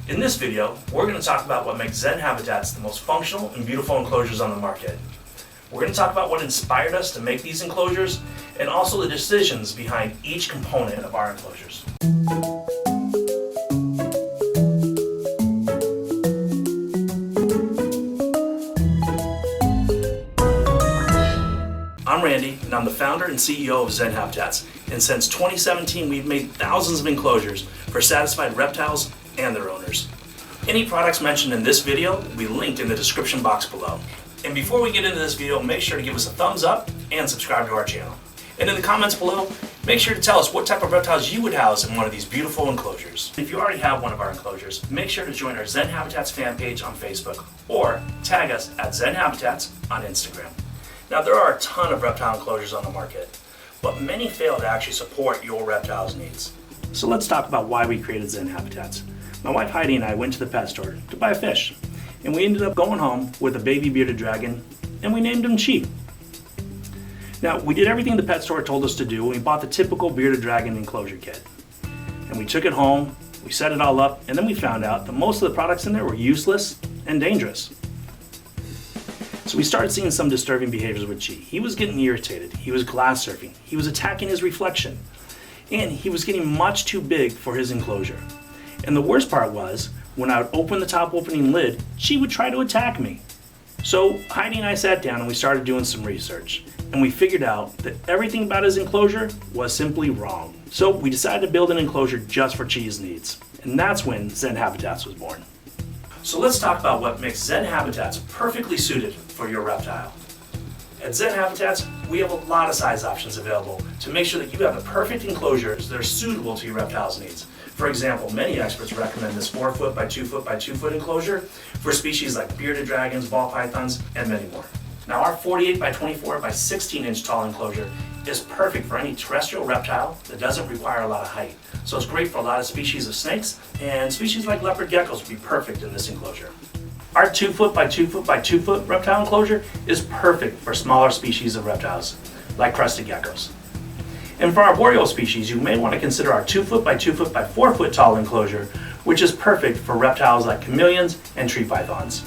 In this video, we're going to talk about what makes Zen Habitats the most functional and beautiful enclosures on the market. We're going to talk about what inspired us to make these enclosures and also the decisions behind each component of our enclosures. I'm Randy, and I'm the founder and CEO of Zen Habitats, and since 2017 we've made thousands of enclosures for satisfied reptiles and their owners. Any products mentioned in this video will be linked in the description box below. And before we get into this video, make sure to give us a thumbs up and subscribe to our channel. And in the comments below, make sure to tell us what type of reptiles you would house in one of these beautiful enclosures. If you already have one of our enclosures, make sure to join our Zen Habitats fan page on Facebook or tag us at Zen Habitats on Instagram. Now, there are a ton of reptile enclosures on the market, but many fail to actually support your reptile's needs. So let's talk about why we created Zen Habitats. My wife Heidi and I went to the pet store to buy a fish, and we ended up going home with a baby bearded dragon, and we named him Chi. Now, we did everything the pet store told us to do, and we bought the typical bearded dragon enclosure kit. And we took it home, we set it all up, and then we found out that most of the products in there were useless and dangerous. So we started seeing some disturbing behaviors with Chi. He was getting irritated, he was glass surfing, he was attacking his reflection, and he was getting much too big for his enclosure. And the worst part was, when I would open the top opening lid, Chi would try to attack me. So Heidi and I sat down and we started doing some research, and we figured out that everything about his enclosure was simply wrong. So we decided to build an enclosure just for Chi's needs, and that's when Zen Habitats was born. So let's talk about what makes Zen Habitats perfectly suited for your reptile. At Zen Habitats, we have a lot of size options available to make sure that you have the perfect enclosures that are suitable to your reptile's needs. For example, many experts recommend this 4 foot by 2 foot by 2 foot enclosure for species like bearded dragons, ball pythons, and many more. Now, our 48 by 24 by 16 inch tall enclosure is perfect for any terrestrial reptile that doesn't require a lot of height. So it's great for a lot of species of snakes, and species like leopard geckos would be perfect in this enclosure. Our 2 foot by 2 foot by 2 foot reptile enclosure is perfect for smaller species of reptiles, like crested geckos. And for our boreal species, you may want to consider our 2 foot by 2 foot by 4 foot tall enclosure, which is perfect for reptiles like chameleons and tree pythons.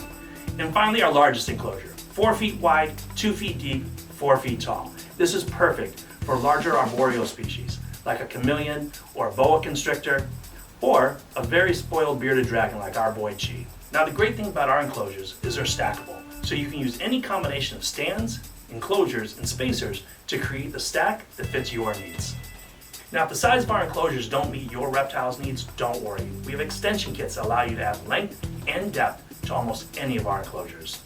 And finally, our largest enclosure, 4 feet wide, 2 feet deep, 4 feet tall. This is perfect for larger arboreal species, like a chameleon or a boa constrictor, or a very spoiled bearded dragon like our boy Chi. Now, the great thing about our enclosures is they're stackable, so you can use any combination of stands, enclosures, and spacers to create the stack that fits your needs. Now, if the size of our enclosures don't meet your reptile's needs, don't worry. We have extension kits that allow you to add length and depth to almost any of our enclosures.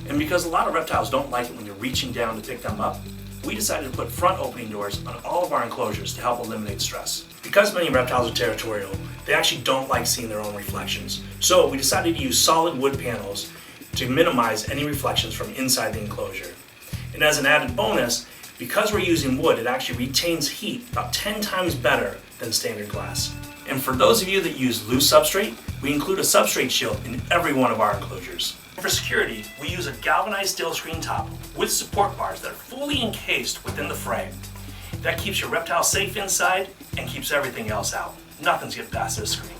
And because a lot of reptiles don't like it when you're reaching down to pick them up, we decided to put front opening doors on all of our enclosures to help eliminate stress. Because many reptiles are territorial, they actually don't like seeing their own reflections. So we decided to use solid wood panels to minimize any reflections from inside the enclosure. And as an added bonus, because we're using wood, it actually retains heat about 10 times better than standard glass. And for those of you that use loose substrate, we include a substrate shield in every one of our enclosures. For security, we use a galvanized steel screen top with support bars that are fully encased within the frame. That keeps your reptile safe inside and keeps everything else out. Nothing's getting past this screen.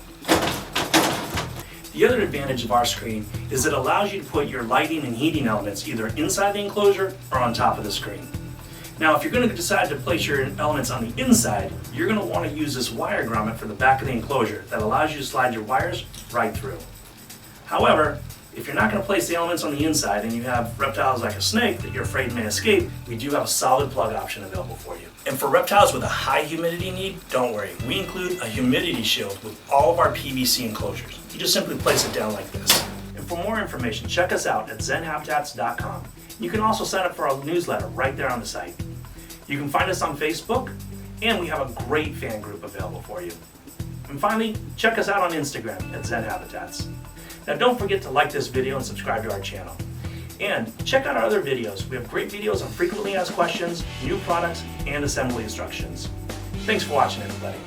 The other advantage of our screen is it allows you to put your lighting and heating elements either inside the enclosure or on top of the screen. Now, if you're going to decide to place your elements on the inside, you're going to want to use this wire grommet for the back of the enclosure that allows you to slide your wires right through. However, if you're not going to place the elements on the inside and you have reptiles like a snake that you're afraid may escape, we do have a solid plug option available for you. And for reptiles with a high humidity need, don't worry. We include a humidity shield with all of our PVC enclosures. You just simply place it down like this. And for more information, check us out at zenhabitats.com. You can also sign up for our newsletter right there on the site. You can find us on Facebook, and we have a great fan group available for you. And finally, check us out on Instagram at Zen Habitats. Now, don't forget to like this video and subscribe to our channel. And check out our other videos. We have great videos on frequently asked questions, new products, and assembly instructions. Thanks for watching, everybody.